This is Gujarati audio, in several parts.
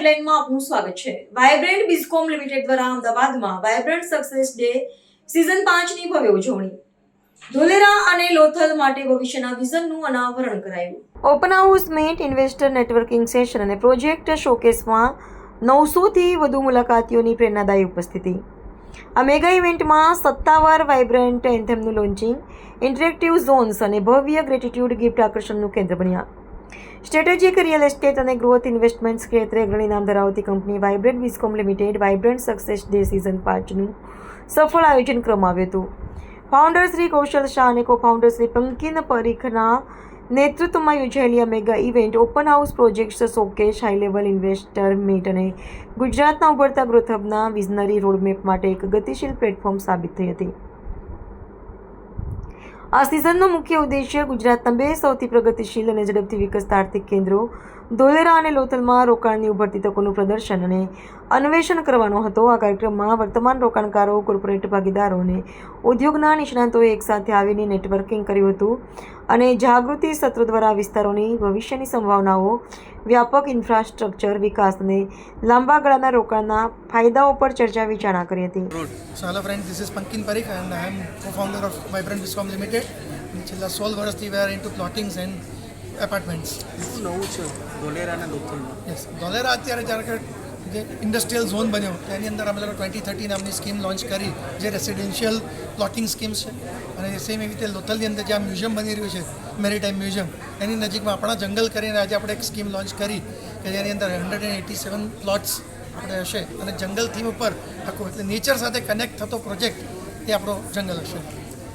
હેડલાઇનમાં આપનું સ્વાગત છે। વાયબ્રન્ટ બિઝકોમ લિમિટેડ દ્વારા અમદાવાદમાં વાયબ્રન્ટ સક્સેસ ડે સીઝન 5 ની ભવ્ય ઉજવણી। ધોલેરા અને લોથલ માટે ભવિષ્યના વિઝનનું અનાવરણ કરાયું। Open house meet, investor networking session અને પ્રોજેક્ટ શોકેસમાં 900 થી વધુ મુલાકાતીઓની પ્રેરણાદાયી ઉપસ્થિતિ। આ મેગા ઇવેન્ટમાં સત્તાવાર વાયબ્રન્ટ એન્થેમનું લોન્ચિંગ, ઇન્ટરેક્ટિવ ઝોન્સ અને ભવ્ય ગ્રેટિટ્યુડ ગિફ્ટ આકર્ષણનું કેન્દ્ર બન્યા। સ્ટ્રેટેજિક રિયલ એસ્ટેટ અને ગ્રોથ ઇન્વેસ્ટમેન્ટ્સ ક્ષેત્રે અગ્રણી નામ ધરાવતી company Vibrant Bizcom Limited Vibrant Success Day season 5નું સફળ આયોજન કરવામાં આવ્યું હતું। ફાઉન્ડર શ્રી કૌશલ શાહ અને કો ફાઉન્ડર શ્રી પંકિન પરીખના નેતૃત્વમાં યોજાયેલી આ mega event open house, projects showcase, high level investor meet અને ગુજરાતના ઉભરતા ગ્રોથ હબના વિઝનરી રોડમેપ માટે એક ગતિશીલ પ્લેટફોર્મ સાબિત થઈ હતી। આ સિઝનનો મુખ્ય ઉદ્દેશ્ય ગુજરાતના બે સૌથી પ્રગતિશીલ અને ઝડપથી વિકસતા આર્થિક કેન્દ્રો ધોલેરા અને લોથલમાં રોકાણની ઉભરતી તકોનું પ્રદર્શન અને અન્વેષણ કરવાનો હતો। આ કાર્યક્રમમાં વર્તમાન રોકાણકારો, કોર્પોરેટ ભાગીદારો અને ઉદ્યોગના નિષ્ણાતોએ એકસાથે આવીને નેટવર્કિંગ કર્યું હતું અને જાગૃતિ સત્રો દ્વારા વિસ્તારોની ભવિષ્યની સંભાવનાઓ, વ્યાપક ઇન્ફ્રાસ્ટ્રક્ચર વિકાસ અને લાંબા ગાળાના રોકાણના ફાયદાઓ પર ચર્ચા વિચારણા કરી હતી। So hello friends, this is Pankin Parikh and I am co-founder of Vibrant Viscom Limited. છેલ્લા 16 વર્ષથી we are into plottings and apartments. શું નવું છે ધોલેરા અને લોથલમાં? યસ, ધોલેરા અત્યારે જ્યારે જે ઇન્ડસ્ટ્રીયલ ઝોન બન્યો તેની અંદર અમે લોકો 2030 નામની સ્કીમ લોન્ચ કરી, જે રેસિડેન્શિયલ પ્લોટિંગ સ્કીમ્સ છે। અને સેમ એવી રીતે લોથલની અંદર જ્યાં મ્યુઝિયમ બની રહ્યું છે, મેરીટાઈમ મ્યુઝિયમ, એની નજીકમાં આપણા જંગલ કરીને આજે આપણે એક સ્કીમ લોન્ચ કરી કે જેની અંદર 187 પ્લોટ્સ આપણે હશે અને જંગલ થીમ ઉપર આખું એટલે નેચર સાથે કનેક્ટ થતો પ્રોજેક્ટ એ આપણો જંગલ હશે।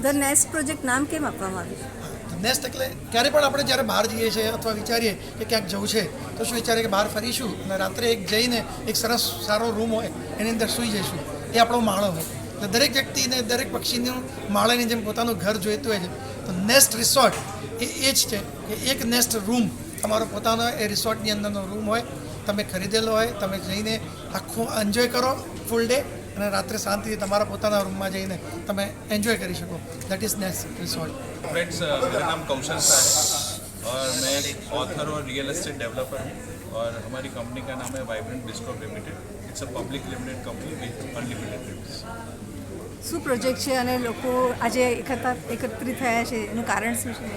ધ નેસ્ટ પ્રોજેક્ટ નામ કેમ આપવામાં આવ્યું? નેસ્ટ એટલે ક્યારે પણ આપણે જ્યારે બહાર જઈએ છીએ અથવા વિચારીએ કે ક્યાંક જવું છે તો શું વિચારીએ કે બહાર ફરીશું અને રાત્રે એક જઈને એક સરસ સારો રૂમ હોય એની અંદર સૂઈ જઈશું, એ આપણો માળો હોય। એટલે દરેક વ્યક્તિને દરેક પક્ષીનું માળાની જેમ પોતાનું ઘર જોઈતું હોય છે, તો નેસ્ટ રિસોર્ટ એ જ છે કે એક નેસ્ટ રૂમ તમારો પોતાનો એ રિસોર્ટની અંદરનો રૂમ હોય, તમે ખરીદેલો હોય, તમે જઈને આખું એન્જોય કરો ફૂલ ડે અને રાત્રે શાંતિથી તમારા પોતાના રૂમમાં જઈને તમે એન્જॉय કરી શકો। That is next resort. Friends, मेरा नाम कौशल शाह है और मैं एक ऑथर और रियल एस्टेट डेवलपर हूँ और हमारी कंपनी का नाम है Vibrant Bizcom Limited. It's a public limited company with unlimited risk. શું પ્રોજેક્ટ છે અને લોકો આજે એકત્રિત થયા છે, એનું કારણ શું છે?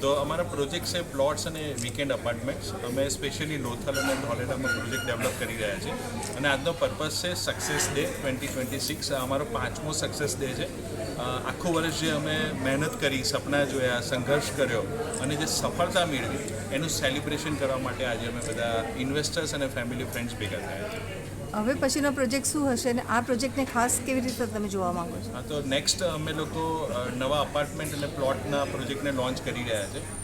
तो हमारा प्रोजेक्ट है प्लॉट्स અને વીકેન્ડ અપાર્ટમેન્ટ્સ। અમે સ્પેશિયલી લોથલ અને ધોલેરામાં પ્રોજેક્ટ ડેવલપ કરી રહ્યા છીએ અને આજનો પર્પઝ છે સક્સેસ ડે 2026। આ અમારો 5મો સક્સેસ ડે છે। આખું વર્ષ જે અમે મહેનત કરી, સપના જોયા, સંઘર્ષ કર્યો અને જે સફળતા મેળવી એનું સેલિબ્રેશન કરવા માટે આજે અમે બધા ઇન્વેસ્ટર્સ અને ફેમિલી ફ્રેન્ડ્સ ભેગા થયા છીએ। હવે પછીનો પ્રોજેક્ટ શું હશે અને આ પ્રોજેક્ટને ખાસ કેવી રીતે તમે જોવા માંગો છો? હા, તો નેક્સ્ટ અમે લોકો નવા અપાર્ટમેન્ટ અને પ્લોટના પ્રોજેક્ટને લોન્ચ કરી રહ્યા છે।